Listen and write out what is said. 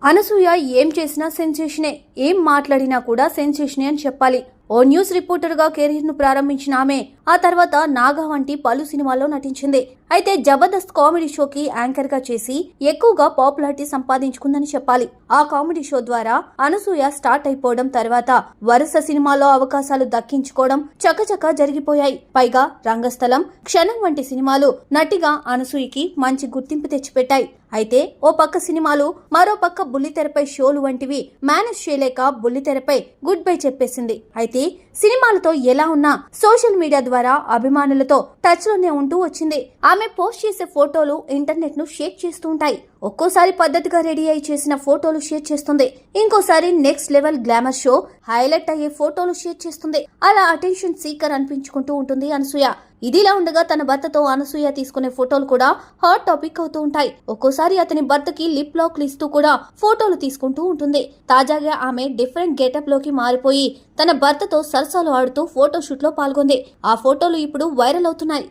అనసూయ ఏం చేసినా సెన్సేషనే, ఏం మాట్లాడినా కూడా సెన్సేషనే అని చెప్పాలి. ఓ న్యూస్ రిపోర్టర్ గా కెరీర్ ను ప్రారంభించిన ఆమె ఆ తర్వాత నాగా వంటి పలు సినిమాల్లో నటించింది. అయితే జబర్దస్త్ కామెడీ షోకి యాంకర్ గా చేసి ఎక్కువగా పాపులారిటీ సంపాదించుకుందని చెప్పాలి. ఆ కామెడీ షో ద్వారా అనసూయ స్టార్ట్ అయిపోవడం తర్వాత వరుస సినిమాల్లో అవకాశాలు దక్కించుకోవడం చకచకా జరిగిపోయాయి. పైగా రంగస్థలం, క్షణం వంటి సినిమాలు నటిగా అనసూయకి మంచి గుర్తింపు తెచ్చిపెట్టాయి. అయితే ఓ పక్క సినిమాలు, మరో పక్క బుల్లితెరపై షోలు వంటివి మేనేజ్ చేయలేక బుల్లితెరపై గుడ్ బై చెప్పేసింది. అయితే సినిమాలతో ఎలా ఉన్నా సోషల్ మీడియా ద్వారా అభిమానులతో టచ్ లోనే ఉంటూ వచ్చింది. ఆమె పోస్ట్ చేసే ఫోటోలు ఇంటర్నెట్ ను షేక్ చేస్తూ ఉంటాయి. ఒక్కోసారి పద్ధతిగా రెడీ అయి చేసిన ఫోటోలు షేర్ చేస్తుంది, ఇంకోసారి next level glamour show highlight అయ్యే ఫోటోలు షేర్ చేస్తుంది. అలా అటెన్షన్ సీకర్ అనిపించుకుంటూ ఉంటుంది అనసూయ. ఇదిలా ఉండగా తన భర్తతో అనసూయ తీసుకునే ఫోటోలు కూడా హాట్ టాపిక్ అవుతూ ఉంటాయి. ఒక్కోసారి అతని భర్తకి లిప్ లాక్లు ఇస్తూ కూడా ఫోటోలు తీసుకుంటూ ఉంటుంది. తాజాగా ఆమె డిఫరెంట్ గెటప్ లోకి మారిపోయి తన భర్తతో సరసాలు ఆడుతూ ఫోటోషూట్ లో పాల్గొంది. ఆ ఫోటోలు ఇప్పుడు వైరల్ అవుతున్నాయి.